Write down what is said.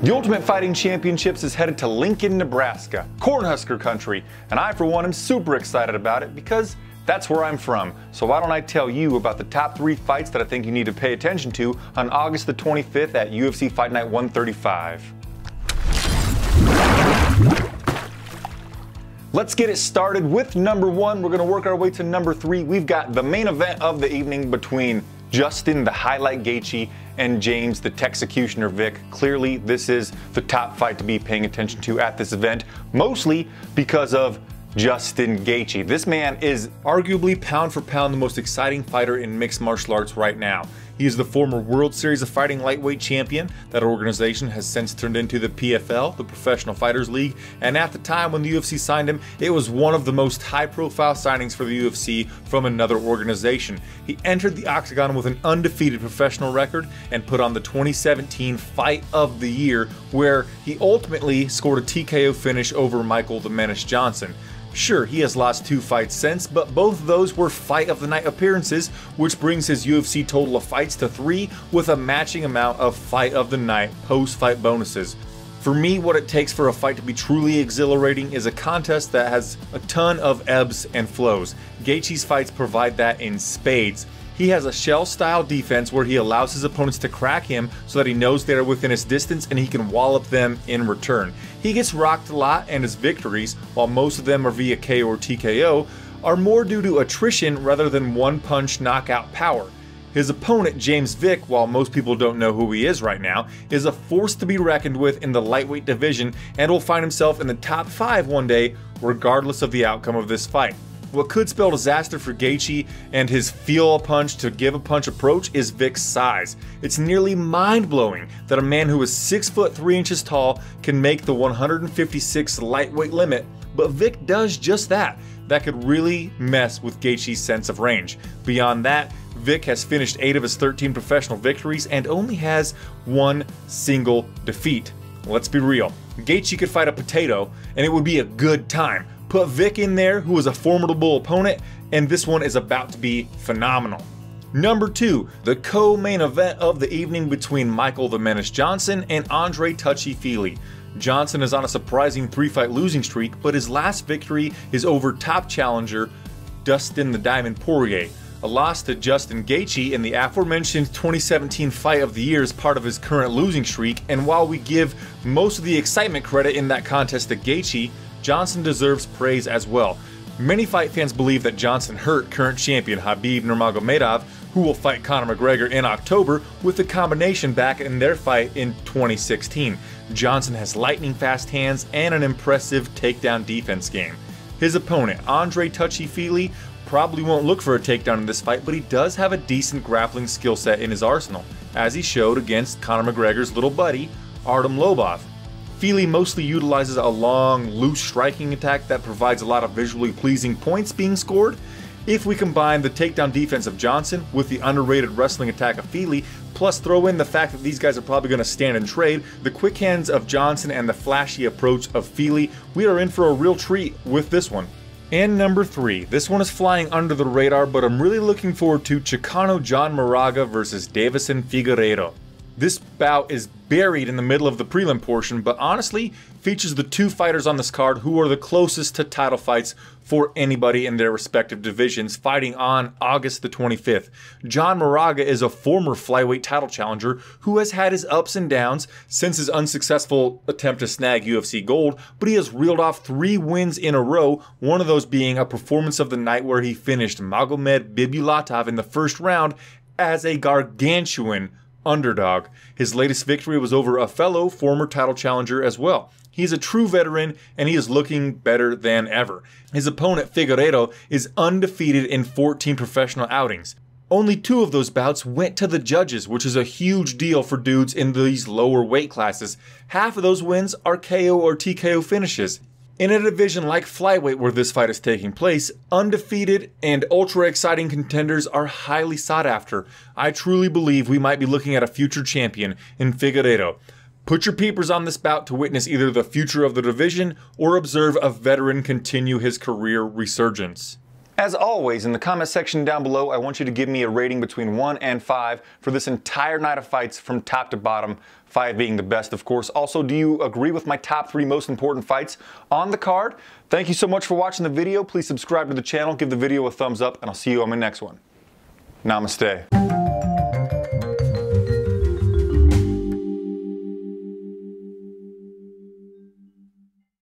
The Ultimate Fighting Championships is headed to Lincoln, Nebraska, cornhusker country, and I for one am super excited about it because that's where I'm from. So why don't I tell you about the top 3 fights that I think you need to pay attention to on August the 25th at UFC Fight Night 135. Let's get it started with number 1. We're going to work our way to number 3. We've got the main event of the evening between Justin The Highlight Gaethje and James the Texecutioner Vick. Clearly, this is the top fight to be paying attention to at this event, mostly because of Justin Gaethje. This man is arguably pound for pound the most exciting fighter in mixed martial arts right now. He is the former World Series of Fighting lightweight champion. That organization has since turned into the PFL, the Professional Fighters League, and at the time when the UFC signed him, it was one of the most high-profile signings for the UFC from another organization. He entered the octagon with an undefeated professional record and put on the 2017 Fight of the Year, where he ultimately scored a TKO finish over Michael the Menace Johnson. Sure, he has lost 2 fights since, but both of those were Fight of the Night appearances, which brings his UFC total of fights to 3 with a matching amount of Fight of the Night post-fight bonuses. For me, what it takes for a fight to be truly exhilarating is a contest that has a ton of ebbs and flows. Gaethje's fights provide that in spades. He has a shell-style defense where he allows his opponents to crack him so that he knows they are within his distance and he can wallop them in return. He gets rocked a lot, and his victories, while most of them are via KO or TKO, are more due to attrition rather than one-punch knockout power. His opponent, James Vick, while most people don't know who he is right now, is a force to be reckoned with in the lightweight division and will find himself in the top 5 one day, regardless of the outcome of this fight. What could spell disaster for Gaethje and his feel a punch to give a punch approach is Vick's size. It's nearly mind-blowing that a man who is 6 foot 3 inches tall can make the 156 lightweight limit, but Vick does just that. That could really mess with Gaethje's sense of range. Beyond that, Vick has finished 8 of his 13 professional victories and only has 1 single defeat. Let's be real, Gaethje could fight a potato and it would be a good time. Put Vick in there, who is a formidable opponent, and this one is about to be phenomenal. Number 2, the co-main event of the evening between Michael the Menace Johnson and Andre "Touchy" Fili. Johnson is on a surprising 3-fight losing streak, but his last victory is over top challenger Dustin the Diamond Poirier. A loss to Justin Gaethje in the aforementioned 2017 Fight of the Year is part of his current losing streak, and while we give most of the excitement credit in that contest to Gaethje, Johnson deserves praise as well. Many fight fans believe that Johnson hurt current champion Khabib Nurmagomedov, who will fight Conor McGregor in October, with the combination back in their fight in 2016. Johnson has lightning fast hands and an impressive takedown defense game. His opponent, Andre "Touchy" Fili, probably won't look for a takedown in this fight, but he does have a decent grappling skill set in his arsenal, as he showed against Conor McGregor's little buddy, Artem Lobov. Fili mostly utilizes a long, loose striking attack that provides a lot of visually pleasing points being scored. If we combine the takedown defense of Johnson with the underrated wrestling attack of Fili, plus throw in the fact that these guys are probably going to stand and trade, the quick hands of Johnson and the flashy approach of Fili, we are in for a real treat with this one. And number 3, this one is flying under the radar, but I'm really looking forward to Chicano John Moraga versus Deiveson Figueiredo. This bout is buried in the middle of the prelim portion, but honestly features the 2 fighters on this card who are the closest to title fights for anybody in their respective divisions, fighting on August the 25th. John Moraga is a former flyweight title challenger who has had his ups and downs since his unsuccessful attempt to snag UFC gold, but he has reeled off 3 wins in a row, one of those being a performance of the night where he finished Magomed Bibulatov in the first round as a gargantuan underdog. His latest victory was over a fellow former title challenger as well. He's a true veteran and he is looking better than ever. His opponent Figueiredo is undefeated in 14 professional outings. Only 2 of those bouts went to the judges, which is a huge deal for dudes in these lower weight classes. Half of those wins are KO or TKO finishes. In a division like flyweight where this fight is taking place, undefeated and ultra exciting contenders are highly sought after. I truly believe we might be looking at a future champion in Figueiredo. Put your peepers on this bout to witness either the future of the division or observe a veteran continue his career resurgence. As always, in the comment section down below, I want you to give me a rating between 1 and 5 for this entire night of fights from top to bottom, 5 being the best, of course. Also, do you agree with my top 3 most important fights on the card? Thank you so much for watching the video. Please subscribe to the channel, give the video a thumbs up, and I'll see you on my next one. Namaste.